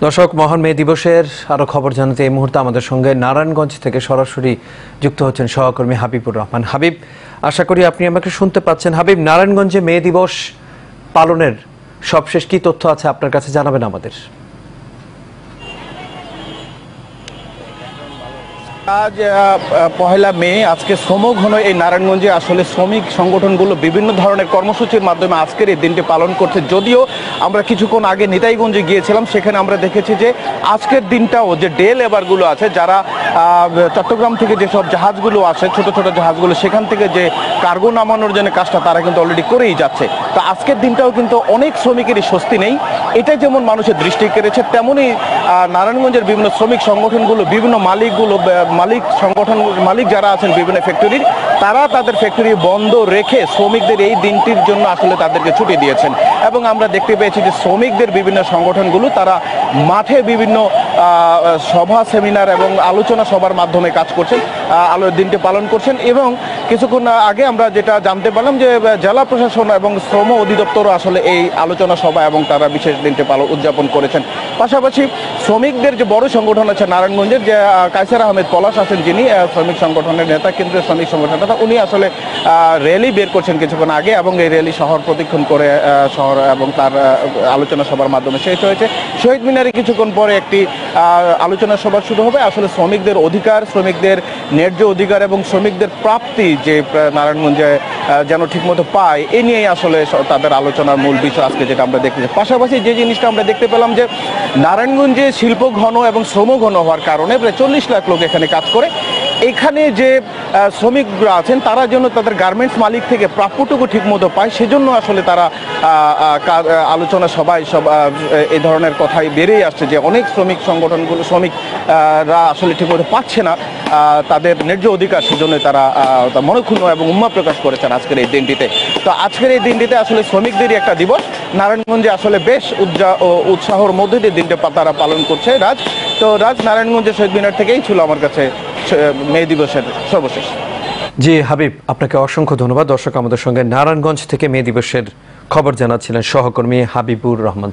দর্শক, মহান মে দিবসের আরো খবর জানাতে এই মুহূর্তে আমাদের সঙ্গে নারায়ণগঞ্জ থেকে সরাসরি যুক্ত হচ্ছেন সহকর্মী হাবিবুর রহমান। হাবিব, আশা করি আপনি আমাকে শুনতে পাচ্ছেন। হাবিব, নারায়ণগঞ্জে মে দিবস পালনের সবশেষ কি তথ্য আছে আপনার কাছে জানাবেন আমাদের। আজ পহেলা মে, আজকে শ্রমঘন এই নারায়ণগঞ্জে আসলে শ্রমিক সংগঠনগুলো বিভিন্ন ধরনের কর্মসূচির মাধ্যমে আজকের এই দিনটি পালন করছে। যদিও আমরা কিছুক্ষণ আগে নিতাইগঞ্জে গিয়েছিলাম, সেখানে আমরা দেখেছি যে আজকের দিনটাও যে ডে লেবারগুলো আছে, যারা চট্টগ্রাম থেকে যেসব জাহাজগুলো আসে, ছোট ছোট জাহাজগুলো, সেখান থেকে যে কার্গো নামানোর জন্য কাজটা তারা কিন্তু অলরেডি করেই যাচ্ছে। তো আজকের দিনটাও কিন্তু অনেক শ্রমিকেরই স্বস্তি নেই। এটা যেমন মানুষের দৃষ্টি কেড়েছে, তেমনই নারায়ণগঞ্জের বিভিন্ন শ্রমিক সংগঠনগুলো, বিভিন্ন মালিক যারা আছেন বিভিন্ন ফ্যাক্টরির, তারা তাদের ফ্যাক্টরি বন্ধ রেখে শ্রমিকদের এই দিনটির জন্য আসলে তাদেরকে ছুটি দিয়েছেন। এবং আমরা দেখতে পেয়েছি যে শ্রমিকদের বিভিন্ন সংগঠনগুলো তারা মাঠে বিভিন্ন সভা, সেমিনার এবং আলোচনা সভার মাধ্যমে কাজ করছেন, দিনটি পালন করছেন। এবং কিছুক্ষণ আগে আমরা যেটা জানতে পারলাম যে জেলা প্রশাসন এবং শ্রম অধিদপ্তরও আসলে এই আলোচনা সভা এবং তারা বিশেষ দিনটি উদযাপন করেছেন। পাশাপাশি শ্রমিকদের যে বড় সংগঠন আছে নারায়ণগঞ্জের, যে কায়সার আহমেদ পলাশ আছেন, যিনি শ্রমিক সংগঠনের নেতা, কেন্দ্রীয় শ্রমিক সংগঠনের নেতা, উনি আসলে র্যালি বের করছেন কিছুক্ষণ আগে, এবং এই র্যালি শহর প্রদক্ষিণ করে শহর এবং তার আলোচনা সভার মাধ্যমে শেষ হয়েছে। শহীদ মিনারে কিছুক্ষণ পরে একটি আলোচনা সভা শুরু হবে। আসলে শ্রমিকদের অধিকার, শ্রমিকদের ন্যায্য অধিকার এবং শ্রমিকদের প্রাপ্তি যে নারায়ণগঞ্জে যেন ঠিকমতো পায়, এ নিয়েই আসলে তাদের আলোচনার মূল বিষয় আজকে যেটা আমরা দেখতেছি। পাশাপাশি যে জিনিসটা আমরা দেখতে পেলাম যে নারায়ণগঞ্জে শিল্প ঘন এবং শ্রম ঘন হওয়ার কারণে প্রায় 40 লাখ লোক এখানে কাজ করে। এখানে যে শ্রমিকরা আছেন তারা যেন তাদের গার্মেন্টস মালিক থেকে প্রাপ্যটুকু ঠিকমতো পায়, সেজন্য আসলে তারা আলোচনা সবাই এই ধরনের কথাই বেরিয়ে আসছে যে অনেক শ্রমিক সংগঠনগুলো, শ্রমিকরা আসলে ঠিকমতো পাচ্ছে না তাদের ন্যায্য অধিকার, সেজন্য তারা মনক্ষুণ্ণ এবং উম্মা প্রকাশ করেছেন আজকের এই দিনটিতে। তো আজকের এই দিনটিতে আসলে শ্রমিকদেরই একটা দিবস। নারায়ণগঞ্জে আসলে বেশ উৎসাহর মধ্যে দিয়ে দিনটা তারা পালন করছে। রাজ, নারায়ণগঞ্জের শহীদ মিনার থেকেই ছিল আমার কাছে মে দিবসের সর্বশেষ। জি হাবিব, আপনাকে অসংখ্য ধন্যবাদ। দর্শক, আমাদের সঙ্গে নারায়ণগঞ্জ থেকে মে দিবসের খবর জানাচ্ছিলেন সহকর্মী হাবিবুর রহমান।